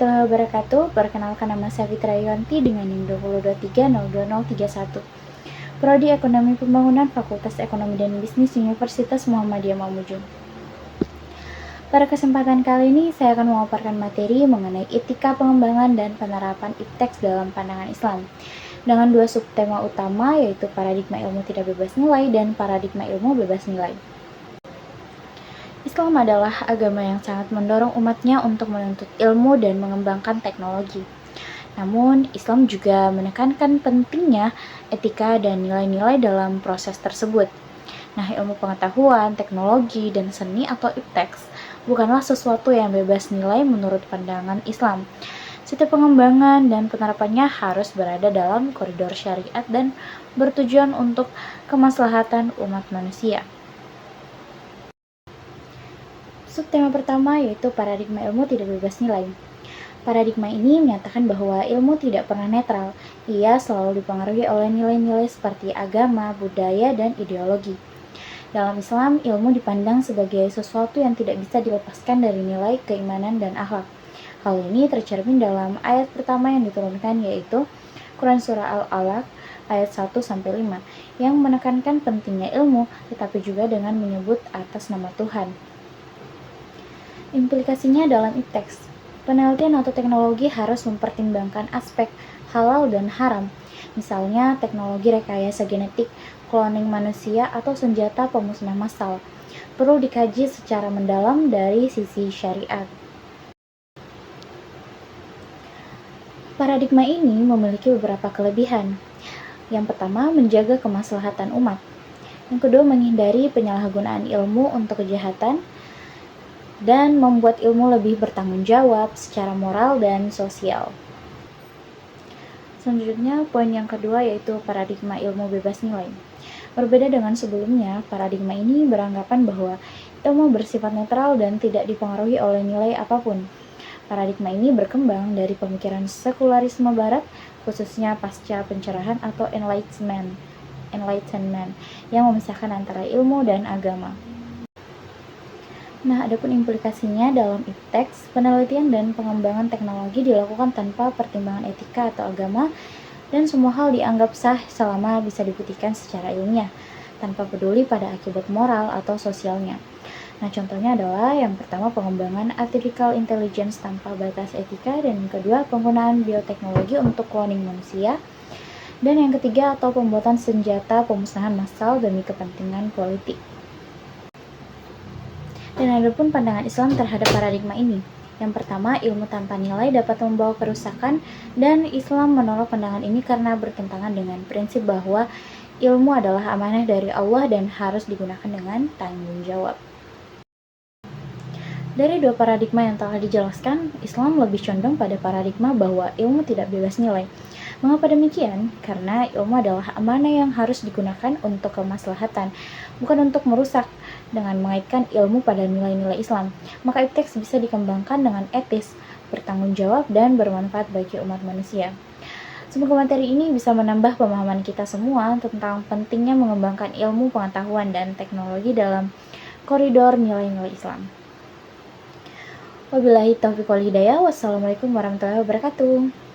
warahmatullahi wabarakatuh. Perkenalkan, nama saya Fitra Yuanti dengan NIM 2023020031. Prodi Ekonomi Pembangunan Fakultas Ekonomi dan Bisnis Universitas Muhammadiyah Mamuju. Pada kesempatan kali ini, saya akan memaparkan materi mengenai etika pengembangan dan penerapan IPTEX dalam pandangan Islam, dengan dua subtema utama, yaitu paradigma ilmu tidak bebas nilai dan paradigma ilmu bebas nilai. Islam adalah agama yang sangat mendorong umatnya untuk menuntut ilmu dan mengembangkan teknologi. Namun, Islam juga menekankan pentingnya etika dan nilai-nilai dalam proses tersebut. Nah, ilmu pengetahuan, teknologi, dan seni atau IPTEX bukanlah sesuatu yang bebas nilai menurut pandangan Islam. Setiap pengembangan dan penerapannya harus berada dalam koridor syariat dan bertujuan untuk kemaslahatan umat manusia. Subtema pertama yaitu paradigma ilmu tidak bebas nilai. Paradigma ini menyatakan bahwa ilmu tidak pernah netral. Ia selalu dipengaruhi oleh nilai-nilai seperti agama, budaya, dan ideologi. Dalam Islam, ilmu dipandang sebagai sesuatu yang tidak bisa dilepaskan dari nilai keimanan dan akhlak. Hal ini tercermin dalam ayat pertama yang diturunkan, yaitu Quran Surah Al-Alaq ayat 1-5 yang menekankan pentingnya ilmu, tetapi juga dengan menyebut atas nama Tuhan. Implikasinya dalam IPTEX, penelitian atau teknologi harus mempertimbangkan aspek halal dan haram, misalnya teknologi rekayasa genetik, cloning manusia, atau senjata pemusnah massal, perlu dikaji secara mendalam dari sisi syariat. Paradigma ini memiliki beberapa kelebihan. Yang pertama, menjaga kemaslahatan umat. Yang kedua, menghindari penyalahgunaan ilmu untuk kejahatan, dan membuat ilmu lebih bertanggung jawab secara moral dan sosial. Selanjutnya, poin yang kedua yaitu paradigma ilmu bebas nilai. Berbeda dengan sebelumnya, paradigma ini beranggapan bahwa ilmu bersifat netral dan tidak dipengaruhi oleh nilai apapun. Paradigma ini berkembang dari pemikiran sekularisme barat, khususnya pasca pencerahan atau enlightenment yang memisahkan antara ilmu dan agama. Nah, adapun implikasinya dalam IPTEX, penelitian dan pengembangan teknologi dilakukan tanpa pertimbangan etika atau agama, dan semua hal dianggap sah selama bisa dibuktikan secara ilmiah, tanpa peduli pada akibat moral atau sosialnya. Nah, contohnya adalah yang pertama, pengembangan artificial intelligence tanpa batas etika, dan yang kedua, penggunaan bioteknologi untuk cloning manusia, dan yang ketiga, atau pembuatan senjata pemusnahan massal demi kepentingan politik. Dan ada pun pandangan Islam terhadap paradigma ini. Yang pertama, ilmu tanpa nilai dapat membawa kerusakan, dan Islam menolak pandangan ini karena bertentangan dengan prinsip bahwa ilmu adalah amanah dari Allah dan harus digunakan dengan tanggung jawab. Dari dua paradigma yang telah dijelaskan, Islam lebih condong pada paradigma bahwa ilmu tidak bebas nilai. Mengapa demikian? Karena ilmu adalah amanah yang harus digunakan untuk kemaslahatan, bukan untuk merusak. Dengan mengaitkan ilmu pada nilai-nilai Islam, maka IPTEX bisa dikembangkan dengan etis, bertanggung jawab, dan bermanfaat bagi umat manusia. Semoga materi ini bisa menambah pemahaman kita semua tentang pentingnya mengembangkan ilmu pengetahuan dan teknologi dalam koridor nilai-nilai Islam. Wabillahi taufiq wal hidayah. Wassalamualaikum warahmatullahi wabarakatuh.